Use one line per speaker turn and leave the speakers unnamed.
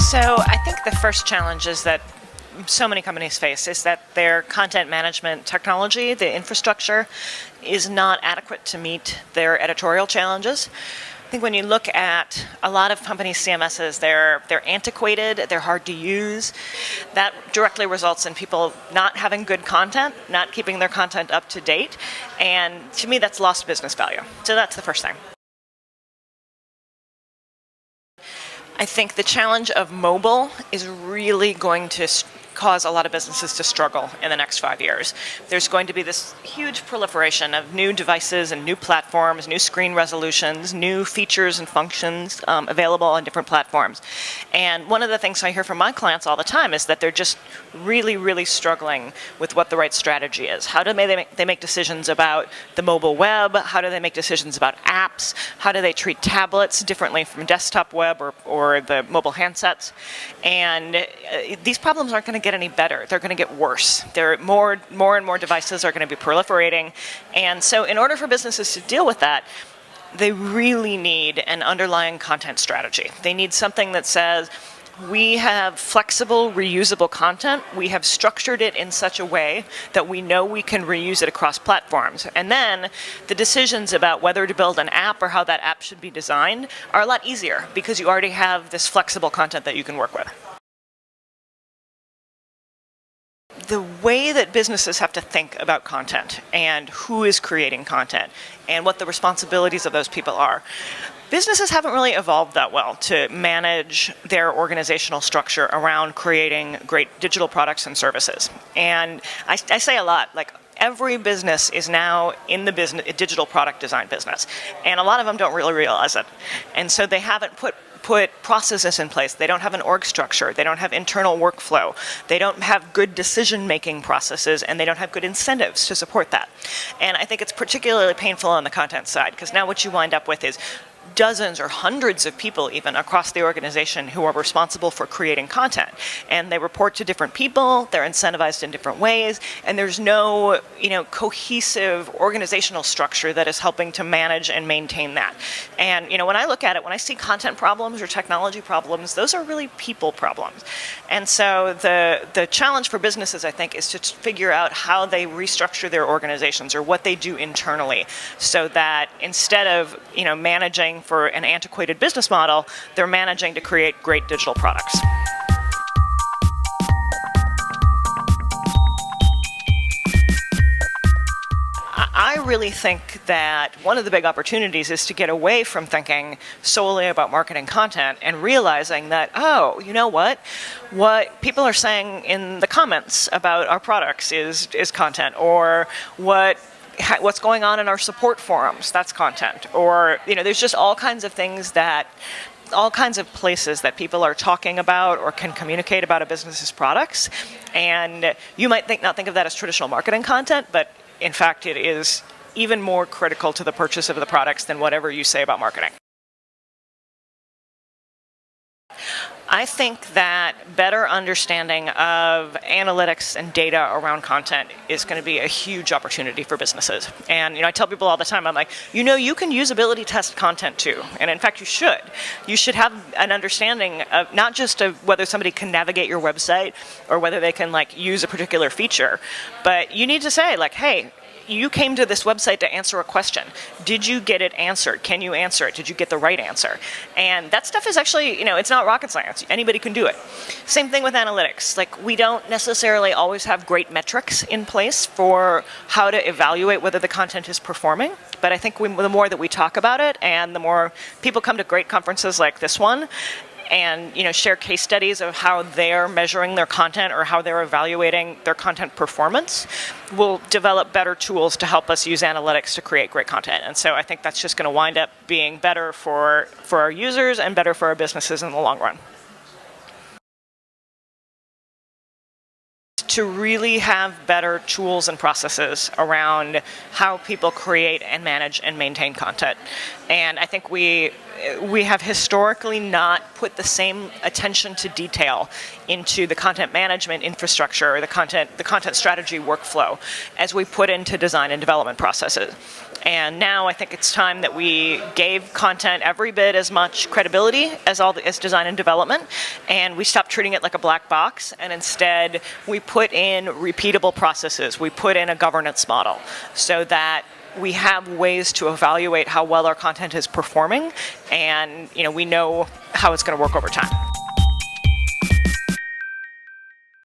So I think the first challenge is that so many companies face is that their content management technology, the infrastructure, is not adequate to meet their editorial challenges. I think when you look at a lot of companies' CMSs, they're antiquated, they're hard to use. That directly results in people not having good content, not keeping their content up to date, and to me that's lost business value. So that's the first thing. I think the challenge of mobile is really going to cause a lot of businesses to struggle in the next 5 years. There's going to be this huge proliferation of new devices and new platforms, new screen resolutions, new features and functions available on different platforms. And one of the things I hear from my clients all the time is that they're just really, really struggling with what the right strategy is. How do they make decisions about the mobile web? How do they make decisions about apps? How do they treat tablets differently from desktop web or the mobile handsets? And these problems aren't going to get any better. They're going to get worse. More and more devices are going to be proliferating. And so in order for businesses to deal with that, they really need an underlying content strategy. They need something that says, we have flexible, reusable content. We have structured it in such a way that we know we can reuse it across platforms. And then the decisions about whether to build an app or how that app should be designed are a lot easier because you already have this flexible content that you can work with. The way that businesses have to think about content and who is creating content and what the responsibilities of those people are, businesses haven't really evolved that well to manage their organizational structure around creating great digital products and services. And I say a lot, like, every business is now in the digital product design business, and a lot of them don't really realize it. And so they haven't put processes in place. They don't have an org structure. They don't have internal workflow. They don't have good decision-making processes, and they don't have good incentives to support that. And I think it's particularly painful on the content side, because now what you wind up with is dozens or hundreds of people even across the organization who are responsible for creating content. And they report to different people, they're incentivized in different ways, and there's no, cohesive organizational structure that is helping to manage and maintain that. And, when I look at it, when I see content problems or technology problems, those are really people problems. And so the challenge for businesses, I think, is to figure out how they restructure their organizations or what they do internally so that instead of, managing for an antiquated business model, they're managing to create great digital products. I really think that one of the big opportunities is to get away from thinking solely about marketing content and realizing that, what people are saying in the comments about our products is content, or what's going on in our support forums, that's content. Or, there's just all kinds of things all kinds of places that people are talking about or can communicate about a business's products. And you might not think of that as traditional marketing content, but in fact, it is even more critical to the purchase of the products than whatever you say about marketing. I think that better understanding of analytics and data around content is going to be a huge opportunity for businesses. And I tell people all the time, I'm like, you can usability test content too. And in fact, you should. You should have an understanding of not just of whether somebody can navigate your website or whether they can use a particular feature, but you need to say hey, you came to this website to answer a question. Did you get it answered? Can you answer it? Did you get the right answer? And that stuff is actually, it's not rocket science. Anybody can do it. Same thing with analytics. We don't necessarily always have great metrics in place for how to evaluate whether the content is performing. But I think the more that we talk about it and the more people come to great conferences like this one, and share case studies of how they're measuring their content or how they're evaluating their content performance, we'll develop better tools to help us use analytics to create great content. And so I think that's just going to wind up being better for our users and better for our businesses in the long run. to really have better tools and processes around how people create and manage and maintain content. And I think we have historically not put the same attention to detail into the content management infrastructure, or the content strategy workflow, as we put into design and development processes. And now I think it's time that we gave content every bit as much credibility as design and development, and we stopped treating it like a black box, and instead we put in repeatable processes. We put in a governance model so that we have ways to evaluate how well our content is performing, and we know how it's going to work over time.